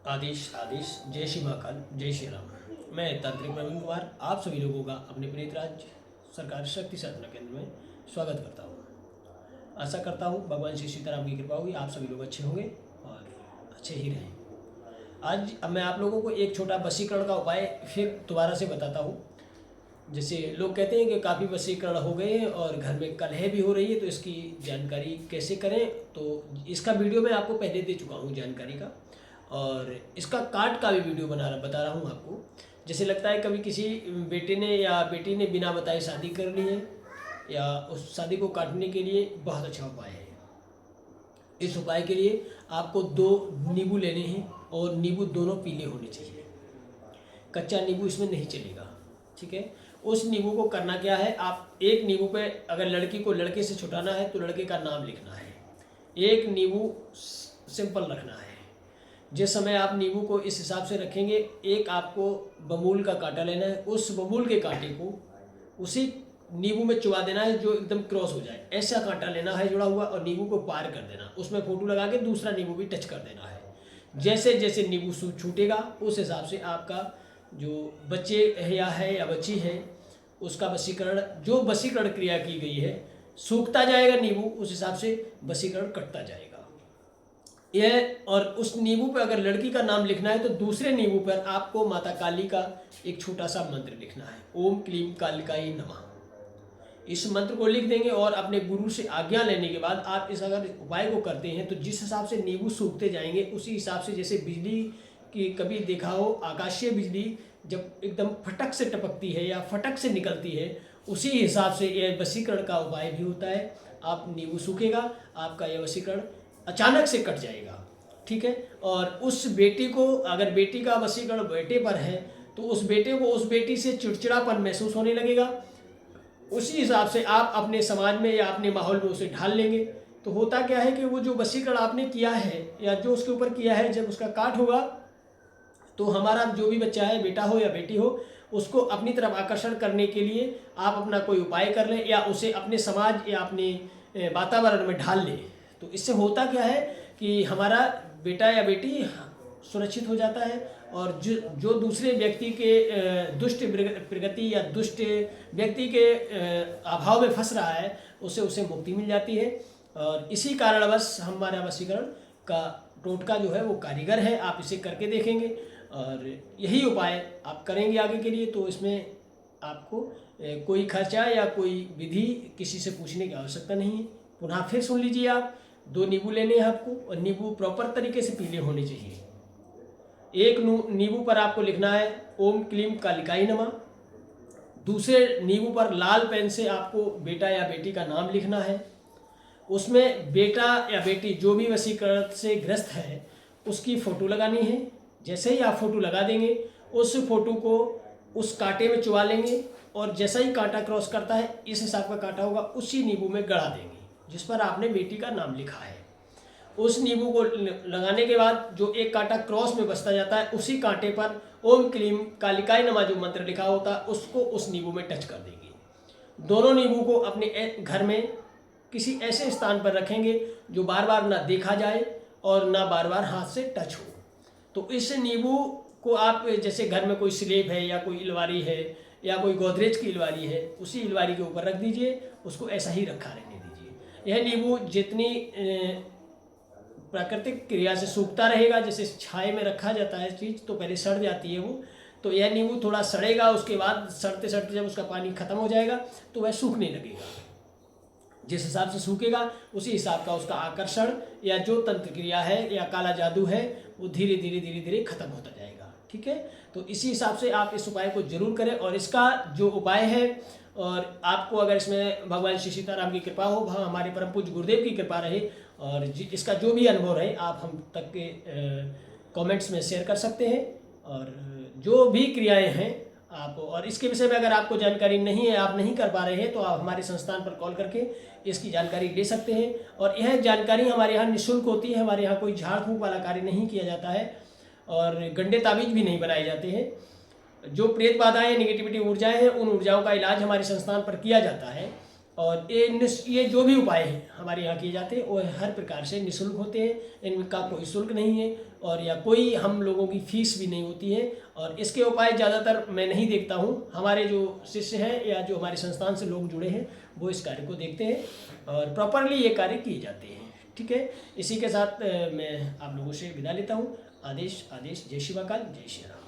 आदेश आदेश जय श्री महाकाल जय श्री राम। मैं तांत्रिक प्रवीण कुमार आप सभी लोगों का अपने प्रीत राज्य सरकारी शक्ति साधना केंद्र में स्वागत करता हूँ। आशा करता हूँ भगवान श्री सीताराम की कृपा होगी, आप सभी लोग अच्छे होंगे और अच्छे ही रहें। आज अब मैं आप लोगों को एक छोटा वशीकरण का उपाय फिर दोबारा से बताता हूँ। जैसे लोग कहते हैं कि काफ़ी वशीकरण हो गए हैं और घर में कलह भी हो रही है, तो इसकी जानकारी कैसे करें, तो इसका वीडियो मैं आपको पहले दे चुका हूँ जानकारी का, और इसका काट का भी वीडियो बता रहा हूँ आपको। जैसे लगता है कभी किसी बेटे ने या बेटी ने बिना बताए शादी कर ली है, या उस शादी को काटने के लिए बहुत अच्छा उपाय है। इस उपाय के लिए आपको 2 नींबू लेने हैं और नींबू दोनों पीले होने चाहिए, कच्चा नींबू इसमें नहीं चलेगा, ठीक है। उस नींबू को करना क्या है, आप एक नींबू पे अगर लड़की को लड़के से छुटाना है तो लड़के का नाम लिखना है, एक नींबू सिंपल रखना है। जिस समय आप नींबू को इस हिसाब से रखेंगे, एक आपको बबूल का कांटा लेना है, उस बबूल के कांटे को उसी नींबू में चुबा देना है जो एकदम क्रॉस हो जाए, ऐसा कांटा लेना है जुड़ा हुआ, और नींबू को पार कर देना, उसमें फोटो लगा के दूसरा नींबू भी टच कर देना है। जैसे जैसे नींबू छूटेगा उस हिसाब से आपका जो बच्चे है या बच्ची है उसका वशीकरण, जो वशीकरण क्रिया की गई है, सूखता जाएगा नींबू, उस हिसाब से वशीकरण कटता जाएगा। यह, और उस नींबू पर अगर लड़की का नाम लिखना है तो दूसरे नींबू पर आपको माता काली का एक छोटा सा मंत्र लिखना है, ओम क्लीम कालिकाई नमः। इस मंत्र को लिख देंगे और अपने गुरु से आज्ञा लेने के बाद आप इस अगर उपाय को करते हैं तो जिस हिसाब से नींबू सूखते जाएंगे उसी हिसाब से, जैसे बिजली की कभी देखा हो, आकाशीय बिजली जब एकदम फटक से टपकती है या फटक से निकलती है, उसी हिसाब से यह वशीकरण का उपाय भी होता है। आप नींबू सूखेगा, आपका यह वशीकरण अचानक से कट जाएगा, ठीक है। और उस बेटी को, अगर बेटी का वशीकरण बेटे पर है तो उस बेटे को उस बेटी से चिड़चिड़ापन महसूस होने लगेगा, उसी हिसाब से आप अपने समाज में या अपने माहौल में उसे ढाल लेंगे। तो होता क्या है कि वो जो वशीकरण आपने किया है या जो उसके ऊपर किया है, जब उसका काट होगा तो हमारा जो भी बच्चा है, बेटा हो या बेटी हो, उसको अपनी तरफ आकर्षण करने के लिए आप अपना कोई उपाय कर लें या उसे अपने समाज या अपने वातावरण में ढाल लें। तो इससे होता क्या है कि हमारा बेटा या बेटी सुरक्षित हो जाता है, और जो दूसरे व्यक्ति के दुष्ट प्रगति या दुष्ट व्यक्ति के अभाव में फंस रहा है, उसे मुक्ति मिल जाती है। और इसी कारणवश हमारा वशीकरण का टोटका जो है वो कारीगर है। आप इसे करके देखेंगे और यही उपाय आप करेंगे आगे के लिए, तो इसमें आपको कोई खर्चा या कोई विधि किसी से पूछने की आवश्यकता नहीं है। पुनः फिर सुन लीजिए, आप 2 नींबू लेने हैं आपको, और नींबू प्रॉपर तरीके से पीले होने चाहिए। एक नींबू पर आपको लिखना है ओम क्लीम कालिकाई नमः। दूसरे नींबू पर लाल पेन से आपको बेटा या बेटी का नाम लिखना है, उसमें बेटा या बेटी जो भी वशीकरण से ग्रस्त है उसकी फ़ोटो लगानी है। जैसे ही आप फ़ोटो लगा देंगे, उस फोटो को उस कांटे में चुबा लेंगे, और जैसा ही कांटा क्रॉस करता है, इस हिसाब का कांटा होगा, उसी नींबू में गड़ा देंगे जिस पर आपने बेटी का नाम लिखा है। उस नींबू को लगाने के बाद जो एक कांटा क्रॉस में बसता जाता है, उसी कांटे पर ओम क्लीम कालिकाई नमः जो मंत्र लिखा होता है उसको उस नींबू में टच कर देंगे। दोनों नींबू को अपने घर में किसी ऐसे स्थान पर रखेंगे जो बार बार ना देखा जाए और ना बार बार हाथ से टच हो। तो इस नींबू को आप, जैसे घर में कोई स्लेब है या कोई अलमारी है या कोई गोदरेज की अलमारी है, उसी अलमारी के ऊपर रख दीजिए, उसको ऐसा ही रखा रहने दीजिए। यह नींबू जितनी प्राकृतिक क्रिया से सूखता रहेगा, जैसे छाए में रखा जाता है चीज़ तो पहले सड़ जाती है वो, तो यह नींबू थोड़ा सड़ेगा, उसके बाद सड़ते सड़ते जब उसका पानी खत्म हो जाएगा तो वह सूखने लगेगा। जिस हिसाब से सूखेगा उसी हिसाब का उसका आकर्षण या जो तंत्र क्रिया है या काला जादू है वो धीरे धीरे खत्म होता जाएगा, ठीक है। तो इसी हिसाब से आप इस उपाय को जरूर करें, और इसका जो उपाय है, और आपको अगर इसमें भगवान श्री सीताराम की कृपा हो, हमारे परम पूज्य गुरुदेव की कृपा रहे, और इसका जो भी अनुभव रहे आप हम तक के कमेंट्स में शेयर कर सकते हैं। और जो भी क्रियाएं हैं आप, और इसके विषय में अगर आपको जानकारी नहीं है, आप नहीं कर पा रहे हैं, तो आप हमारे संस्थान पर कॉल करके इसकी जानकारी ले सकते हैं। और यह जानकारी हमारे यहाँ निःशुल्क होती है, हमारे यहाँ कोई झाड़ फूँक वाला कार्य नहीं किया जाता है, और गंडे ताबीज भी नहीं बनाए जाते हैं। जो प्रेत बाधाएँ, नेगेटिविटी ऊर्जाएँ हैं, उन ऊर्जाओं का इलाज हमारे संस्थान पर किया जाता है। और ये जो भी उपाय हैं हमारे यहाँ किए जाते हैं वो हर प्रकार से निःशुल्क होते हैं, इनका कोई शुल्क नहीं है और या कोई हम लोगों की फीस भी नहीं होती है। और इसके उपाय ज़्यादातर मैं नहीं देखता हूँ, हमारे जो शिष्य हैं या जो हमारे संस्थान से लोग जुड़े हैं वो इस कार्य को देखते हैं और प्रॉपरली ये कार्य किए जाते हैं। ठीक है, इसी के साथ मैं आप लोगों से विदा लेता हूँ। आदेश आदेश, जय श्री महाकाल, जय श्री राम।